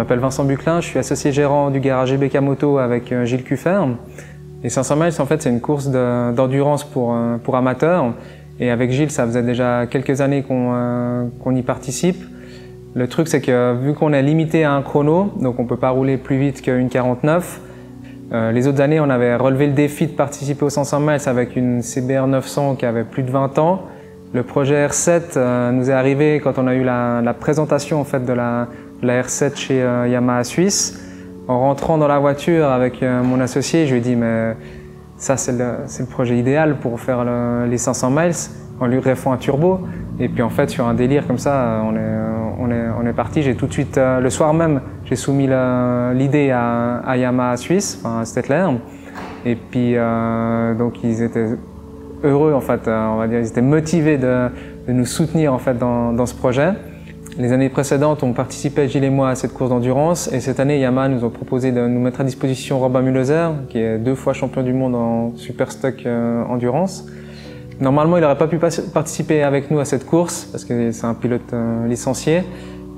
m'appelle Vincent Buclin, je suis associé gérant du garage EBK Moto avec Gilles Cufer. Et 500 miles, en fait, c'est une course d'endurance pour amateurs. Et avec Gilles, ça faisait déjà quelques années qu'on y participe. Le truc, c'est que vu qu'on est limité à un chrono, donc on ne peut pas rouler plus vite qu'une 49, les autres années, on avait relevé le défi de participer aux 500 miles avec une CBR 900 qui avait plus de 20 ans. Le projet R7 nous est arrivé quand on a eu la présentation en fait, de la R7 chez Yamaha Suisse. En rentrant dans la voiture avec mon associé, je lui ai dit mais ça c'est le projet idéal pour faire les 500 miles. On lui refait un turbo et puis en fait sur un délire comme ça, on est parti. J'ai tout de suite, le soir même, j'ai soumis l'idée à Yamaha Suisse, enfin à Stettler. Et puis donc ils étaient heureux en fait, on va dire, ils étaient motivés de nous soutenir en fait dans ce projet. Les années précédentes, on participait, Gilles et moi, à cette course d'endurance. Et cette année, Yamaha nous a proposé de nous mettre à disposition Robin Mühlhäuser, qui est 2 fois champion du monde en super stock endurance. Normalement, il n'aurait pas pu participer avec nous à cette course, parce que c'est un pilote licencié.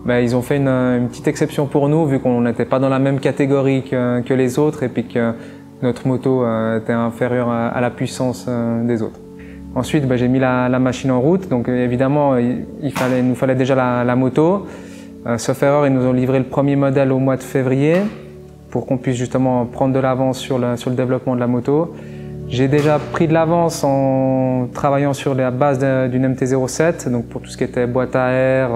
Ben, ils ont fait une petite exception pour nous, vu qu'on n'était pas dans la même catégorie que les autres, et puis que notre moto était inférieure à la puissance des autres. Ensuite, j'ai mis la machine en route, donc évidemment, il nous fallait déjà la moto. Sauf erreur, ils nous ont livré le premier modèle au mois de février pour qu'on puisse justement prendre de l'avance sur le développement de la moto. J'ai déjà pris de l'avance en travaillant sur la base d'une MT-07, donc pour tout ce qui était boîte à air,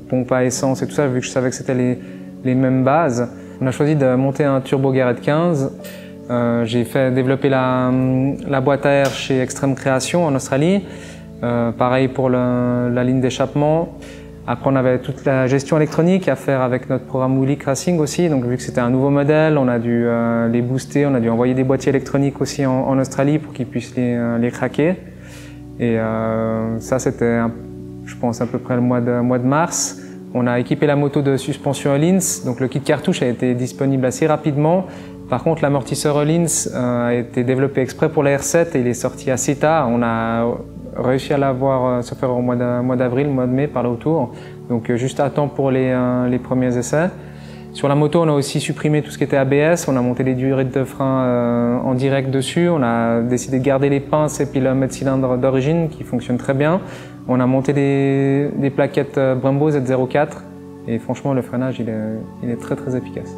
pompe à essence et tout ça, vu que je savais que c'était les mêmes bases. On a choisi de monter un turbo Garrett 15. J'ai fait développer la boîte à air chez Extreme Création en Australie. Pareil pour la ligne d'échappement. Après, on avait toute la gestion électronique à faire avec notre programme Wheelie Racing aussi. Donc, vu que c'était un nouveau modèle, on a dû les booster, on a dû envoyer des boîtiers électroniques aussi en Australie pour qu'ils puissent les craquer. Et ça, c'était, je pense, à peu près le mois de mars. On a équipé la moto de suspension Öhlins. Donc, le kit cartouche a été disponible assez rapidement. Par contre, l'amortisseur Öhlins a été développé exprès pour la R7 et il est sorti assez tard. On a réussi à l'avoir, sauf erreur, au mois d'avril, mois de mai, par là autour. Donc juste à temps pour les premiers essais. Sur la moto, on a aussi supprimé tout ce qui était ABS. On a monté les durées de frein en direct dessus. On a décidé de garder les pinces et puis le mètre-cylindre d'origine qui fonctionne très bien. On a monté des plaquettes Brembo Z04 et franchement, le freinage, il est très très efficace.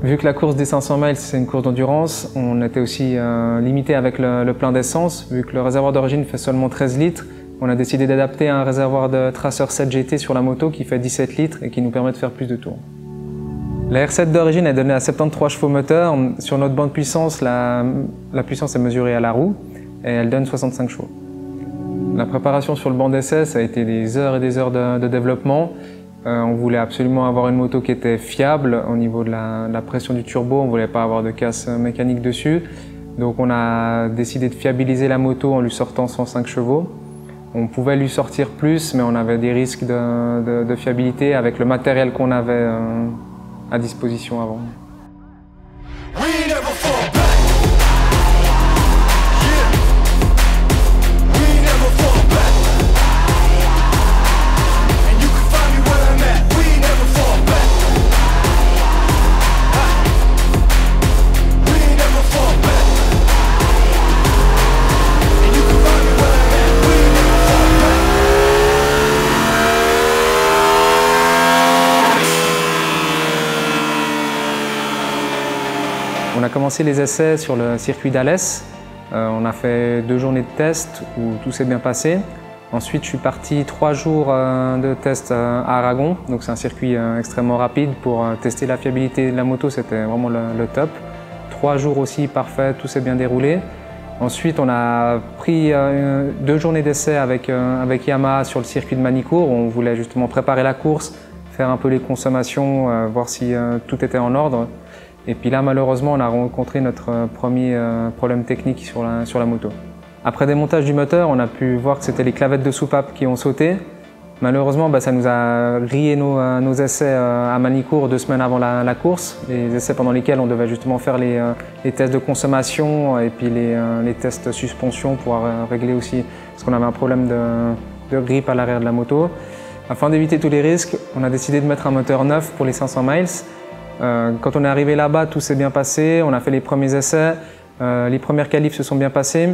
Vu que la course des 500 miles, c'est une course d'endurance, on était aussi limité avec le plein d'essence. Vu que le réservoir d'origine fait seulement 13 litres, on a décidé d'adapter un réservoir de Tracer 7 GT sur la moto qui fait 17 litres et qui nous permet de faire plus de tours. La R7 d'origine est donnée à 73 chevaux moteur. Sur notre banc de puissance, la puissance est mesurée à la roue et elle donne 65 chevaux. La préparation sur le banc d'essai, ça a été des heures et des heures de développement. On voulait absolument avoir une moto qui était fiable au niveau de la pression du turbo, on ne voulait pas avoir de casse mécanique dessus. Donc on a décidé de fiabiliser la moto en lui sortant 105 chevaux. On pouvait lui sortir plus, mais on avait des risques de fiabilité avec le matériel qu'on avait à disposition avant. On a commencé les essais sur le circuit d'Alès. On a fait 2 journées de tests où tout s'est bien passé. Ensuite, je suis parti 3 jours de tests à Aragon. Donc c'est un circuit extrêmement rapide pour tester la fiabilité de la moto, c'était vraiment le top. 3 jours aussi parfait, tout s'est bien déroulé. Ensuite, on a pris 2 journées d'essais avec Yamaha sur le circuit de Manicourt. On voulait justement préparer la course, faire un peu les consommations, voir si tout était en ordre. Et puis là, malheureusement, on a rencontré notre premier problème technique sur la moto. Après démontage du moteur, on a pu voir que c'était les clavettes de soupape qui ont sauté. Malheureusement, ça nous a grillé nos essais à Manicourt 2 semaines avant la course. Les essais pendant lesquels on devait justement faire les tests de consommation et puis les tests suspension pour régler aussi, parce qu'on avait un problème de grip à l'arrière de la moto. Afin d'éviter tous les risques, on a décidé de mettre un moteur neuf pour les 500 miles. Quand on est arrivé là-bas, tout s'est bien passé, on a fait les premiers essais, les premières qualifs se sont bien passées.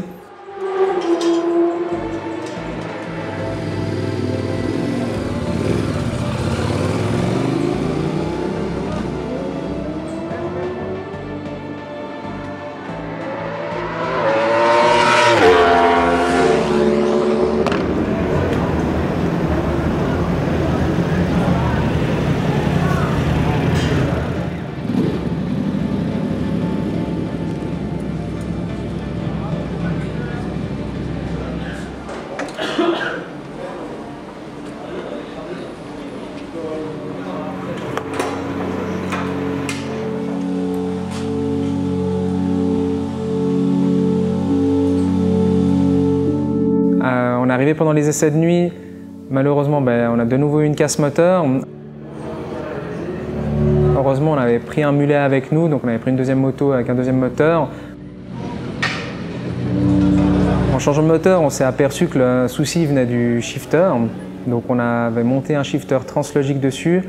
On est arrivé pendant les essais de nuit, malheureusement on a de nouveau eu une casse moteur. Heureusement on avait pris un mulet avec nous, donc on avait pris une deuxième moto avec un deuxième moteur. En changeant de moteur, on s'est aperçu que le souci venait du shifter, donc on avait monté un shifter translogique dessus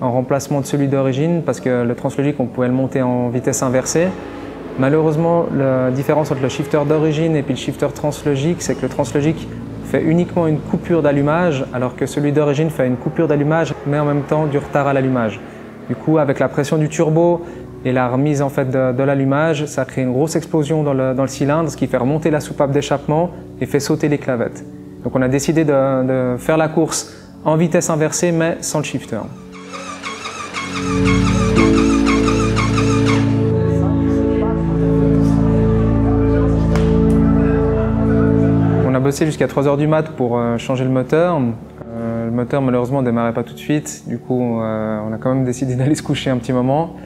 en remplacement de celui d'origine parce que le translogique on pouvait le monter en vitesse inversée. Malheureusement, la différence entre le shifter d'origine et puis le shifter translogique, c'est que le translogique fait uniquement une coupure d'allumage, alors que celui d'origine fait une coupure d'allumage, mais en même temps du retard à l'allumage. Du coup, avec la pression du turbo et la remise en fait de l'allumage, ça crée une grosse explosion dans le cylindre, ce qui fait remonter la soupape d'échappement et fait sauter les clavettes. Donc on a décidé de faire la course en vitesse inversée, mais sans le shifter. On a bossé jusqu'à 3 h du mat pour changer le moteur. Le moteur malheureusement ne démarrait pas tout de suite, du coup on a quand même décidé d'aller se coucher un petit moment.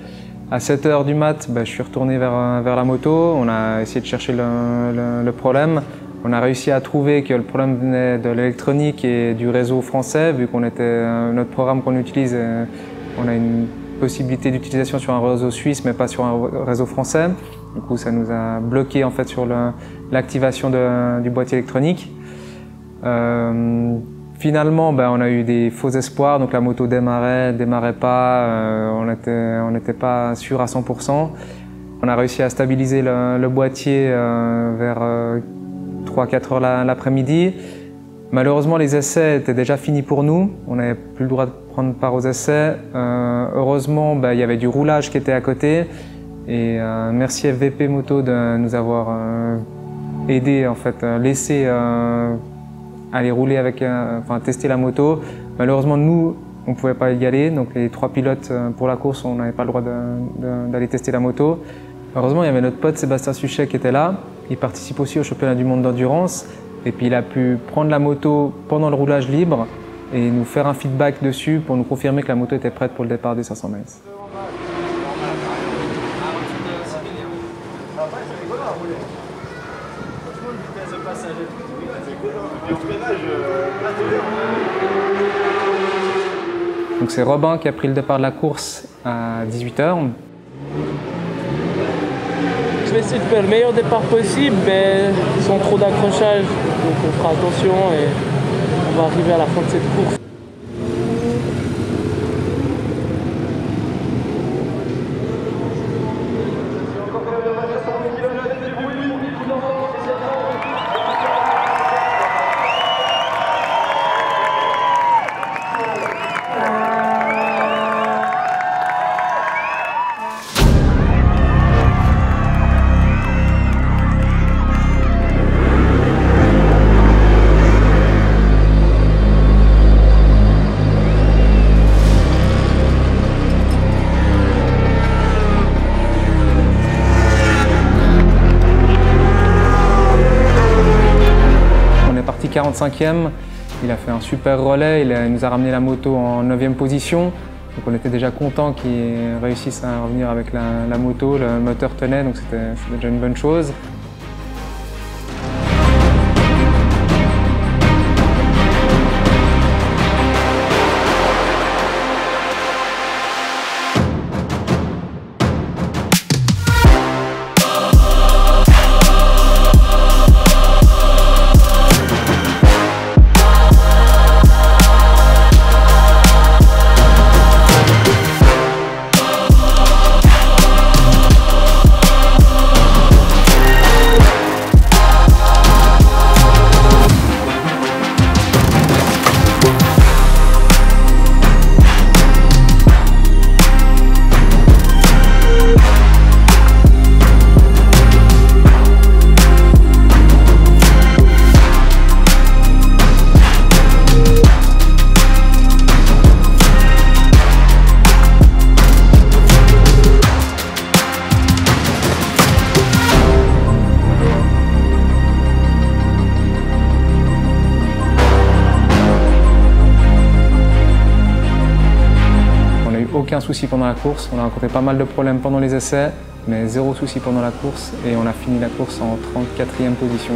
À 7 h du mat, je suis retourné vers la moto, on a essayé de chercher le problème. On a réussi à trouver que le problème venait de l'électronique et du réseau français, vu qu'on était notre programme qu'on utilise, on a une possibilité d'utilisation sur un réseau suisse mais pas sur un réseau français. Du coup ça nous a bloqué en fait sur l'activation du boîtier électronique. Finalement, on a eu des faux espoirs, donc la moto démarrait pas, on n'était pas sûr à 100%. On a réussi à stabiliser le boîtier vers 3-4 heures l'après-midi. Malheureusement, les essais étaient déjà finis pour nous, on n'avait plus le droit de prendre part aux essais. Heureusement, il y avait du roulage qui était à côté et merci FVP Moto de nous avoir aidé, en fait, laissé aller rouler avec, tester la moto. Malheureusement, nous, on ne pouvait pas y aller, donc les 3 pilotes pour la course, on n'avait pas le droit d'aller tester la moto. Heureusement, il y avait notre pote Sébastien Suchet qui était là. Il participe aussi au championnat du monde d'endurance. Et puis il a pu prendre la moto pendant le roulage libre et nous faire un feedback dessus pour nous confirmer que la moto était prête pour le départ des 500 miles. Donc c'est Robin qui a pris le départ de la course à 18 h. Je vais essayer de faire le meilleur départ possible, mais sans trop d'accrochage. Donc on fera attention et on va arriver à la fin de cette course. On est parti 45e, il a fait un super relais, il nous a ramené la moto en 9e position. Donc on était déjà content qu'il réussisse à revenir avec la moto, le moteur tenait, donc c'était déjà une bonne chose. aucun souci pendant la course. On a rencontré pas mal de problèmes pendant les essais, mais zéro souci pendant la course et on a fini la course en 34e position.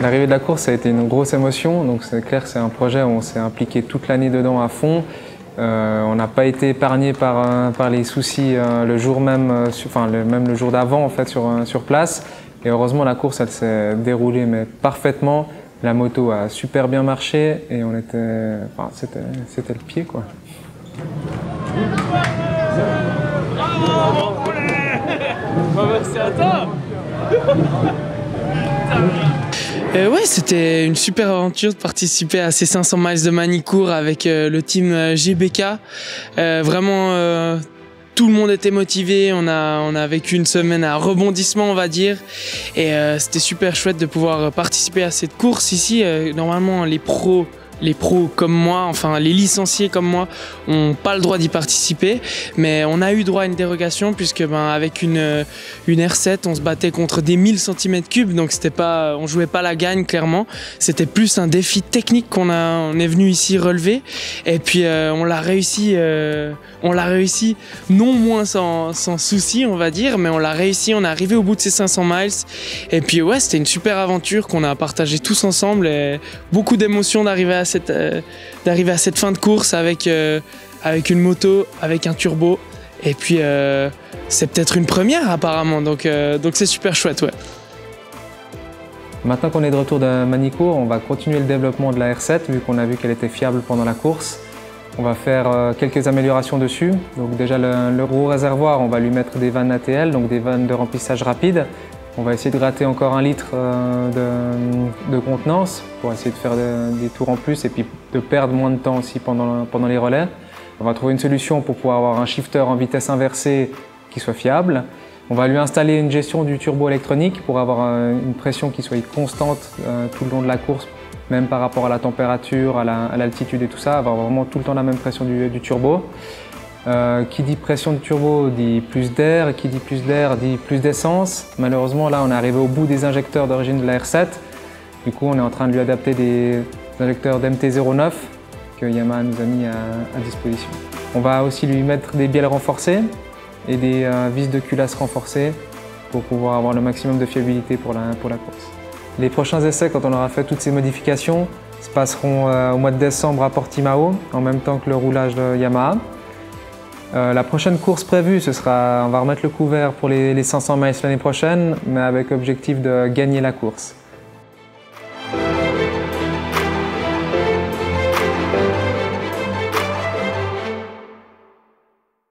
L'arrivée de la course a été une grosse émotion, donc c'est clair que c'est un projet où on s'est impliqué toute l'année dedans à fond. On n'a pas été épargné par les soucis le jour même, même le jour d'avant en fait sur place. Et heureusement la course elle s'est déroulée mais parfaitement. La moto a super bien marché et on était, c'était le pied quoi. Merci à toi. Ouais, c'était une super aventure de participer à ces 500 miles de Manicourt avec le team GBK. Vraiment, tout le monde était motivé. On a vécu une semaine à rebondissement, on va dire. Et c'était super chouette de pouvoir participer à cette course ici. Normalement, les pros comme moi, enfin les licenciés comme moi, n'ont pas le droit d'y participer, mais on a eu droit à une dérogation puisque avec une R7, on se battait contre des 1000 cm3, donc c'était pas, on jouait pas la gagne clairement. C'était plus un défi technique on est venu ici relever, et puis on l'a réussi non moins sans souci on va dire, mais on l'a réussi, on est arrivé au bout de ces 500 miles, et puis ouais, c'était une super aventure qu'on a partagée tous ensemble, et beaucoup d'émotions d'arriver à cette fin de course avec une moto, avec un turbo, et puis c'est peut-être une première apparemment, donc c'est super chouette, ouais. Maintenant qu'on est de retour de Manicourt, on va continuer le développement de la R7 vu qu'on a vu qu'elle était fiable pendant la course. On va faire quelques améliorations dessus. Donc déjà le gros réservoir, on va lui mettre des vannes ATL, donc des vannes de remplissage rapide. On va essayer de gratter encore 1 litre de contenance pour essayer de faire des tours en plus et puis de perdre moins de temps aussi pendant les relais. On va trouver une solution pour pouvoir avoir un shifter en vitesse inversée qui soit fiable. On va lui installer une gestion du turbo électronique pour avoir une pression qui soit constante tout le long de la course, même par rapport à la température, à l'altitude et tout ça, avoir vraiment tout le temps la même pression du turbo. Qui dit pression de turbo dit plus d'air, et qui dit plus d'air dit plus d'essence. Malheureusement, là, on est arrivé au bout des injecteurs d'origine de la R7. Du coup, on est en train de lui adapter des injecteurs d'MT09 que Yamaha nous a mis à disposition. On va aussi lui mettre des bielles renforcées et des vis de culasse renforcées pour pouvoir avoir le maximum de fiabilité pour la course. Les prochains essais, quand on aura fait toutes ces modifications, se passeront au mois de décembre à Portimao, en même temps que le roulage de Yamaha. La prochaine course prévue, on va remettre le couvert pour les 500 miles l'année prochaine, mais avec objectif de gagner la course.